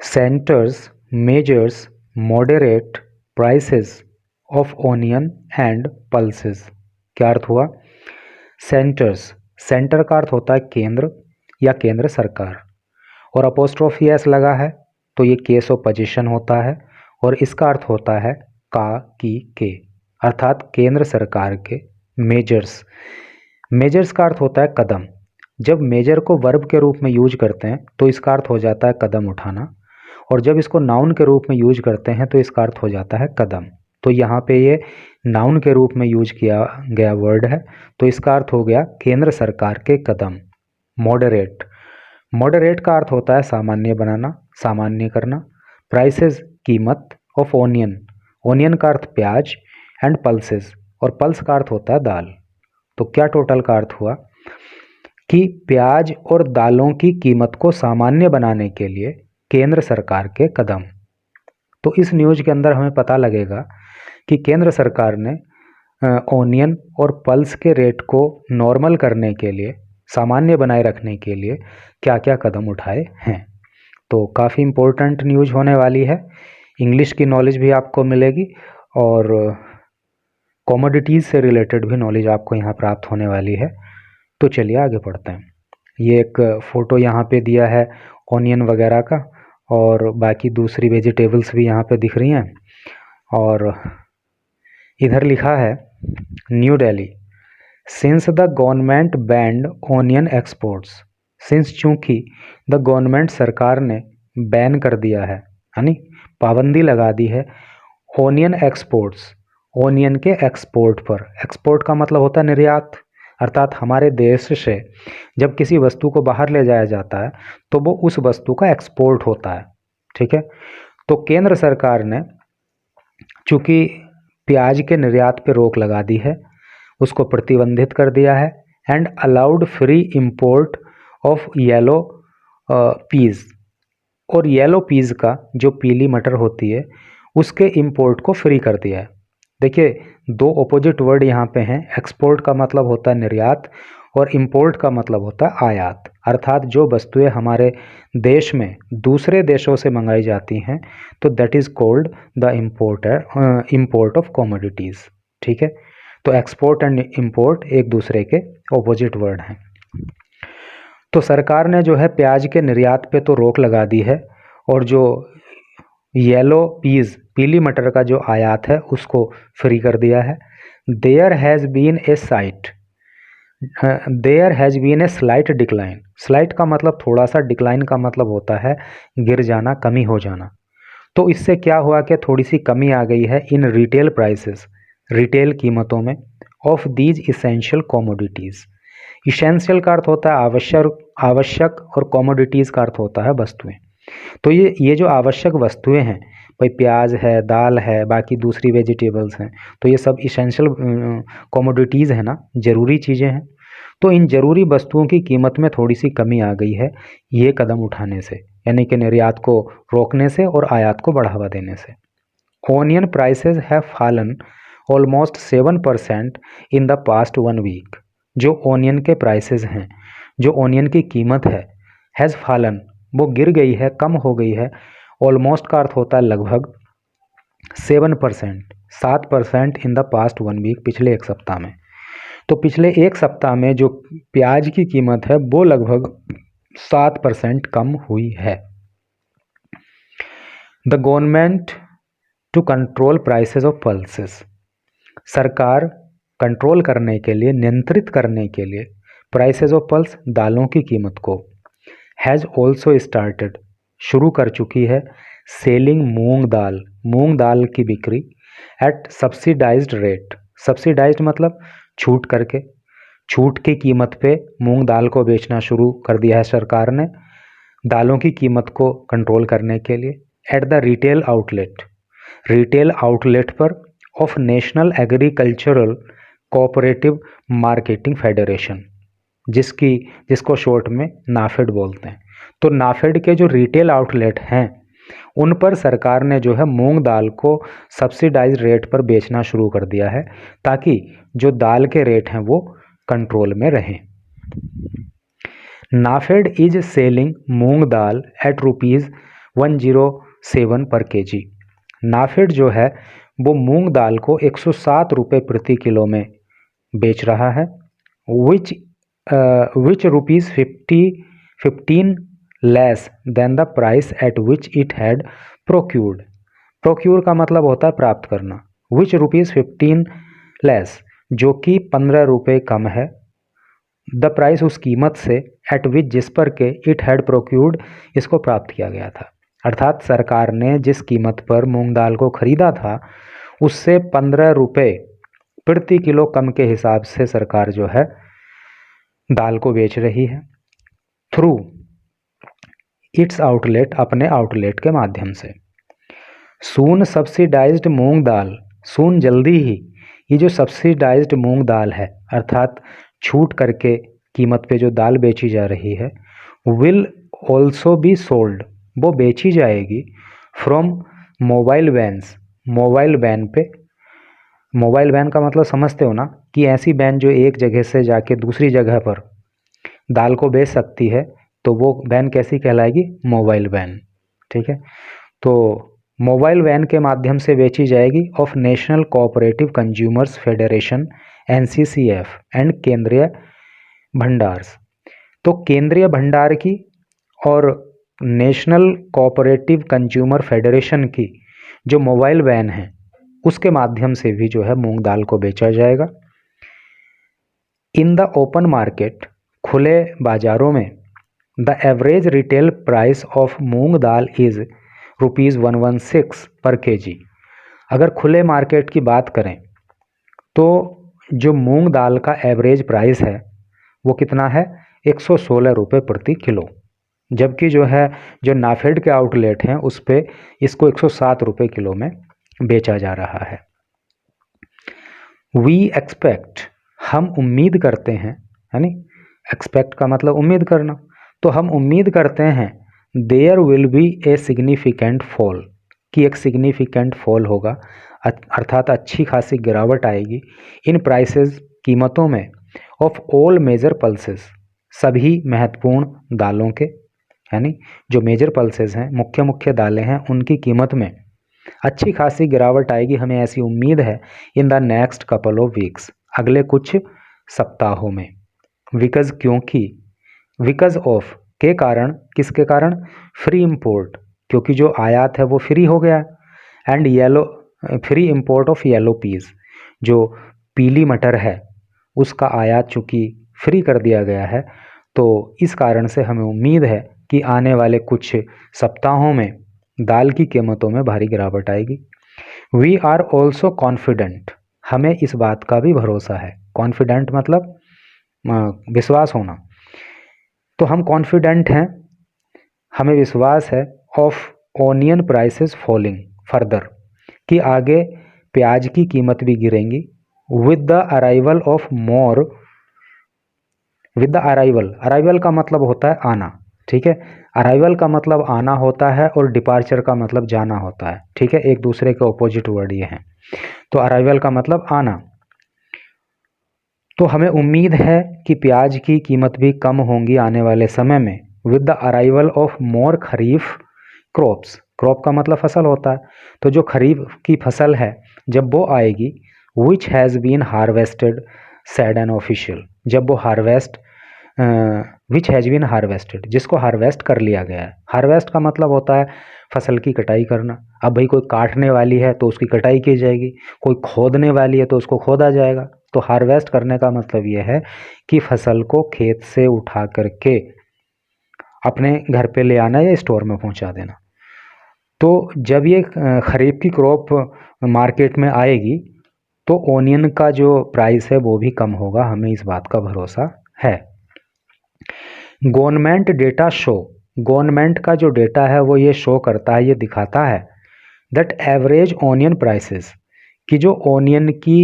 Centres measures moderate prices of onion and pulses. क्या अर्थ हुआ? Centres, centre का अर्थ होता है केंद्र या केंद्र सरकार, और अपोस्ट्रोफी एस लगा है तो ये केस ऑफ पोजीशन होता है, और इसका अर्थ होता है का की के, अर्थात केंद्र सरकार के मेजर्स। मेजर्स का अर्थ होता है कदम। जब मेजर को वर्ब के रूप में यूज करते हैं तो इसका अर्थ हो जाता है कदम उठाना, और जब इसको नाउन के रूप में यूज करते हैं तो इसका अर्थ हो जाता है कदम। तो यहाँ पे ये नाउन के रूप में यूज किया गया वर्ड है, तो इसका अर्थ हो गया केंद्र सरकार के कदम। मॉडरेट, मॉडरेट का अर्थ होता है सामान्य बनाना, सामान्य करना। प्राइसेस कीमत, ऑफ ओनियन, ओनियन का अर्थ प्याज, एंड पल्सेस, और पल्स का अर्थ होता है दाल। तो क्या टोटल का अर्थ हुआ कि प्याज और दालों की कीमत को सामान्य बनाने के लिए केंद्र सरकार के कदम। तो इस न्यूज के अंदर हमें पता लगेगा कि केंद्र सरकार ने ओनियन और पल्स के रेट को नॉर्मल करने के लिए, सामान्य बनाए रखने के लिए क्या क्या कदम उठाए हैं। तो काफ़ी इम्पोर्टेंट न्यूज होने वाली है। इंग्लिश की नॉलेज भी आपको मिलेगी और कमोडिटीज़ से रिलेटेड भी नॉलेज आपको यहाँ प्राप्त होने वाली है। तो चलिए आगे बढ़ते हैं। ये एक फ़ोटो यहाँ पे दिया है ऑनियन वगैरह का, और बाकी दूसरी वेजिटेबल्स भी यहाँ पे दिख रही हैं। और इधर लिखा है new Delhi, since the government band onion exports. Since चूँकि द गवर्नमेंट, सरकार ने बैन कर दिया है, यानी पाबंदी लगा दी है ऑनियन एक्सपोर्ट्स, ओनियन के एक्सपोर्ट पर। एक्सपोर्ट का मतलब होता है निर्यात, अर्थात हमारे देश से जब किसी वस्तु को बाहर ले जाया जाता है तो वो उस वस्तु का एक्सपोर्ट होता है। ठीक है, तो केंद्र सरकार ने चूँकि प्याज के निर्यात पे रोक लगा दी है, उसको प्रतिबंधित कर दिया है, and allowed free import of yellow peas, और येलो पीज का जो पीली मटर होती है उसके इंपोर्ट को फ्री कर दिया है। देखिए, दो ऑपोजिट वर्ड यहाँ पे हैं। एक्सपोर्ट का मतलब होता है निर्यात और इंपोर्ट का मतलब होता है आयात, अर्थात जो वस्तुएं हमारे देश में दूसरे देशों से मंगाई जाती हैं तो that is called the import of commodities. ठीक है, तो एक्सपोर्ट एंड इंपोर्ट एक दूसरे के ऑपोजिट वर्ड हैं। तो सरकार ने जो है प्याज के निर्यात पे तो रोक लगा दी है, और जो येलो पीज, पीली मटर का जो आयात है उसको फ्री कर दिया है। There has been a slight decline. Slight का मतलब थोड़ा सा, डिक्लाइन का मतलब होता है गिर जाना, कमी हो जाना। तो इससे क्या हुआ कि थोड़ी सी कमी आ गई है इन रिटेल प्राइसेस, रिटेल कीमतों में, of these essential commodities. Essential का अर्थ होता है आवश्यक, और कमोडिटीज़ का अर्थ होता है वस्तुएं। तो ये जो आवश्यक वस्तुएं हैं, भाई प्याज है, दाल है, बाकी दूसरी वेजिटेबल्स हैं, तो ये सब इसेंशियल कमोडिटीज़ है ना, ज़रूरी चीज़ें हैं। तो इन ज़रूरी वस्तुओं की कीमत में थोड़ी सी कमी आ गई है ये कदम उठाने से, यानी कि निर्यात को रोकने से और आयात को बढ़ावा देने से। Onion prices have fallen almost 7% in the past 1 week. जो ओनियन के प्राइसेस हैं, जो ओनियन की कीमत है, हैज़ फॉलन, वो गिर गई है, कम हो गई है। ऑलमोस्ट का अर्थ होता है लगभग, 7% इन द पास्ट 1 वीक, पिछले एक सप्ताह में। तो पिछले एक सप्ताह में जो प्याज की कीमत है वो लगभग 7% कम हुई है। The government to control prices of pulses. सरकार कंट्रोल करने के लिए, नियंत्रित करने के लिए प्राइसेस ऑफ पल्स, दालों की कीमत को, हैज़ ऑल्सो स्टार्टेड, शुरू कर चुकी है, सेलिंग मूंग दाल की बिक्री एट सब्सिडाइज्ड रेट। सब्सिडाइज्ड मतलब छूट करके, छूट की कीमत पे मूंग दाल को बेचना शुरू कर दिया है सरकार ने, दालों की कीमत को कंट्रोल करने के लिए। एट द रिटेल आउटलेट पर of national agricultural cooperative marketing federation, जिसको शॉर्ट में नाफेड बोलते हैं। तो नाफेड के जो रिटेल आउटलेट हैं उन पर सरकार ने जो है मूंग दाल को सब्सिडाइज रेट पर बेचना शुरू कर दिया है, ताकि जो दाल के रेट हैं वो कंट्रोल में रहें। NAFED is selling moong dal at 107 per KG. NAFED जो है वो मूंग दाल को 107 रुपये प्रति किलो में बेच रहा है, which rupees 15 less than the price at which it had procured. Procure का मतलब होता है प्राप्त करना। विच रुपीज़ 15 लेस, जो कि 15 रुपये कम है, द प्राइस उस कीमत से, एट विच जिस पर के, इट हैड प्रोक्यूर्ड इसको प्राप्त किया गया था। अर्थात सरकार ने जिस कीमत पर मूंग दाल को खरीदा था उससे 15 रुपये प्रति किलो कम के हिसाब से सरकार जो है दाल को बेच रही है थ्रू इट्स आउटलेट, अपने आउटलेट के माध्यम से। सून सब्सिडाइज्ड मूंग दाल, सून जल्दी ही, ये जो सब्सिडाइज्ड मूंग दाल है अर्थात छूट करके कीमत पे जो दाल बेची जा रही है, विल ऑल्सो बी सोल्ड, वो बेची जाएगी from mobile vans, mobile van पे। मोबाइल वैन का मतलब समझते हो ना, कि ऐसी वैन जो एक जगह से जाके दूसरी जगह पर दाल को बेच सकती है, तो वो वैन कैसी कहलाएगी? Mobile van. ठीक है, तो मोबाइल वैन के माध्यम से बेची जाएगी of national cooperative consumers federation NCCF and केंद्रीय भंडार्स। तो केंद्रीय भंडार की और नेशनल कोऑपरेटिव कंज्यूमर फेडरेशन की जो मोबाइल वैन है उसके माध्यम से भी जो है मूंग दाल को बेचा जाएगा। इन द ओपन मार्केट, खुले बाजारों में, the average retail price of moong dal is ₹116 पर केजी। अगर खुले मार्केट की बात करें तो जो मूंग दाल का एवरेज प्राइस है वो कितना है? 116 रुपये प्रति किलो, जबकि जो है जो नाफेड के आउटलेट हैं उस पे इसको 107 रुपये किलो में बेचा जा रहा है। वी एक्सपेक्ट, हम उम्मीद करते हैं, यानी एक्सपेक्ट का मतलब उम्मीद करना, तो हम उम्मीद करते हैं there will be a significant fall, कि एक सिग्निफिकेंट फॉल होगा, अर्थात अच्छी खासी गिरावट आएगी इन प्राइसेस, कीमतों में, ऑफ ऑल मेजर पल्सेस, सभी महत्वपूर्ण दालों के, यानी जो मेजर पल्सेस हैं, मुख्य मुख्य दालें हैं, उनकी कीमत में अच्छी खासी गिरावट आएगी, हमें ऐसी उम्मीद है। In the next couple of weeks, अगले कुछ सप्ताहों में। बिकॉज, क्योंकि, बिकॉज ऑफ, के कारण, किसके कारण? फ्री इंपोर्ट, क्योंकि जो आयात है वो फ्री हो गया, and yellow, free import of yellow peas, जो पीली मटर है उसका आयात चूँकि फ्री कर दिया गया है, तो इस कारण से हमें उम्मीद है कि आने वाले कुछ सप्ताहों में दाल की कीमतों में भारी गिरावट आएगी। वी आर ऑल्सो कॉन्फिडेंट, हमें इस बात का भी भरोसा है। कॉन्फिडेंट मतलब विश्वास होना, तो हम कॉन्फिडेंट हैं, हमें विश्वास है, of onion prices falling further, कि आगे प्याज की कीमत भी गिरेंगी, with the arrival of more, with the arrival, arrival का मतलब होता है आना, ठीक है, अराइवल का मतलब आना होता है और डिपार्चर का मतलब जाना होता है, ठीक है, एक दूसरे के ऑपोजिट वर्ड ये हैं। तो अराइवल का मतलब आना, तो हमें उम्मीद है कि प्याज की कीमत भी कम होंगी आने वाले समय में, with the arrival of more kharif crops, crop का मतलब फसल होता है, तो जो खरीफ की फसल है जब वो आएगी, which has been harvested, said an official, जब वो harvest, which has been harvested, जिसको हार्वेस्ट कर लिया गया है। हार्वेस्ट का मतलब होता है फसल की कटाई करना। अब भाई कोई काटने वाली है तो उसकी कटाई की जाएगी, कोई खोदने वाली है तो उसको खोदा जाएगा। तो हार्वेस्ट करने का मतलब ये है कि फसल को खेत से उठा करके अपने घर पे ले आना या स्टोर में पहुंचा देना। तो जब ये खरीफ की क्रॉप मार्केट में आएगी तो ओनियन का जो प्राइस है वो भी कम होगा, हमें इस बात का भरोसा है। गवर्नमेंट डेटा शो, गवर्नमेंट का जो डेटा है वो ये शो करता है, ये दिखाता है दैट एवरेज ऑनियन प्राइसेस, कि जो ऑनियन की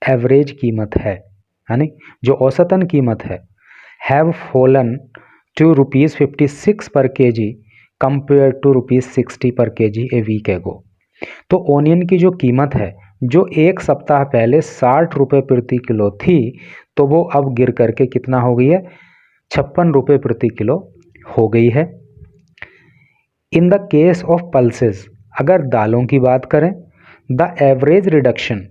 एवरेज कीमत है, यानी जो औसतन कीमत है, हैव फॉलन टू ₹56 पर केजी कंपेयर टू ₹60 पर केजी ए वीक एगो। तो ऑनियन की जो कीमत है जो एक सप्ताह पहले 60 रुपये प्रति किलो थी, तो वो अब गिर करके कितना हो गई है? 56 रुपये प्रति किलो हो गई है। In the case of pulses, अगर दालों की बात करें, द एवरेज रिडक्शन,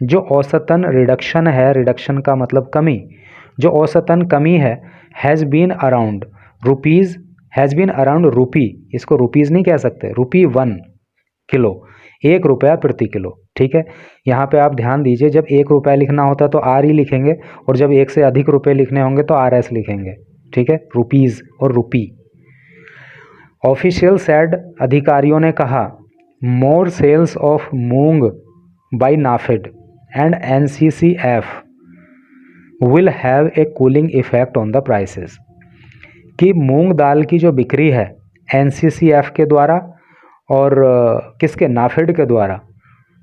जो औसतन रिडक्शन है, रिडक्शन का मतलब कमी, जो औसतन कमी है, has been around rupees, has been around rupee, इसको रुपीज़ नहीं कह सकते, रुपी 1 किलो, 1 रुपया प्रति किलो। ठीक है, यहाँ पे आप ध्यान दीजिए, जब 1 रुपया लिखना होता है तो आर ही लिखेंगे, और जब 1 से अधिक रुपये लिखने होंगे तो आर एस लिखेंगे। ठीक है, रुपीज़ और रुपी। ऑफिशियल सेड, अधिकारियों ने कहा, more sales of moong by NAFED and NCCF will have a cooling effect on the prices, कि मूंग दाल की जो बिक्री है NCCF के द्वारा और किसके, नाफेड के द्वारा,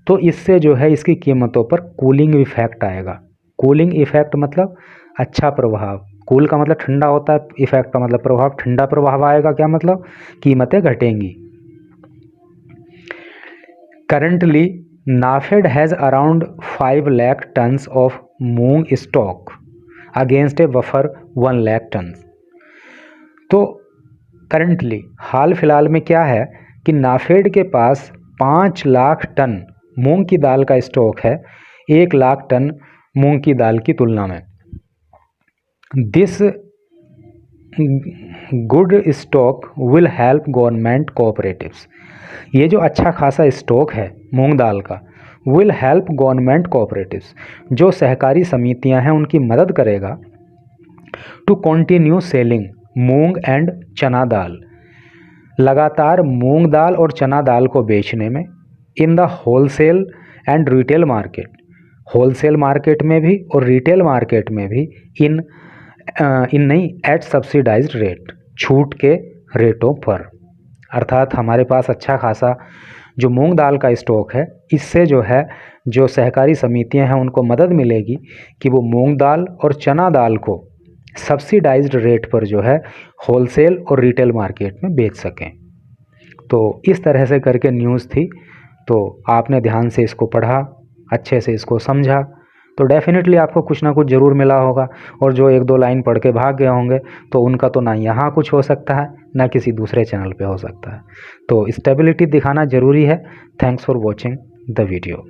तो इससे जो है इसकी कीमतों पर कूलिंग इफेक्ट आएगा। कूलिंग इफेक्ट मतलब अच्छा प्रभाव, कूल का मतलब ठंडा होता है, इफेक्ट का मतलब प्रभाव, ठंडा प्रभाव आएगा, क्या मतलब, कीमतें घटेंगी। Currently NAFED has around 5 lakh tons of moong stock against a buffer 1 lakh tons. तो करंटली, हाल फिलहाल में क्या है कि नाफेड के पास 5 लाख टन मूंग की दाल का स्टॉक है 1 लाख टन मूंग की दाल की तुलना में। This good stock will help government cooperatives, ये जो अच्छा खासा स्टॉक है मूंग दाल का, विल हेल्प गवर्नमेंट कोऑपरेटिव्स, जो सहकारी समितियां हैं उनकी मदद करेगा, to continue selling moong and chana dal, लगातार मूंग दाल और चना दाल को बेचने में, in the wholesale and retail market, wholesale market में भी और रिटेल मार्केट में भी, इन नहीं, एट सब्सिडाइज्ड रेट, छूट के रेटों पर। अर्थात हमारे पास अच्छा खासा जो मूंग दाल का स्टॉक है, इससे जो है जो सहकारी समितियां हैं उनको मदद मिलेगी कि वो मूंग दाल और चना दाल को सब्सिडाइज्ड रेट पर जो है होलसेल और रिटेल मार्केट में बेच सकें। तो इस तरह से करके न्यूज़ थी, तो आपने ध्यान से इसको पढ़ा, अच्छे से इसको समझा, तो डेफिनेटली आपको कुछ ना कुछ ज़रूर मिला होगा। और जो 1-2 लाइन पढ़ के भाग गए होंगे तो उनका तो ना यहाँ कुछ हो सकता है ना किसी दूसरे चैनल पे हो सकता है। तो स्टेबिलिटी दिखाना ज़रूरी है। Thanks for watching the video.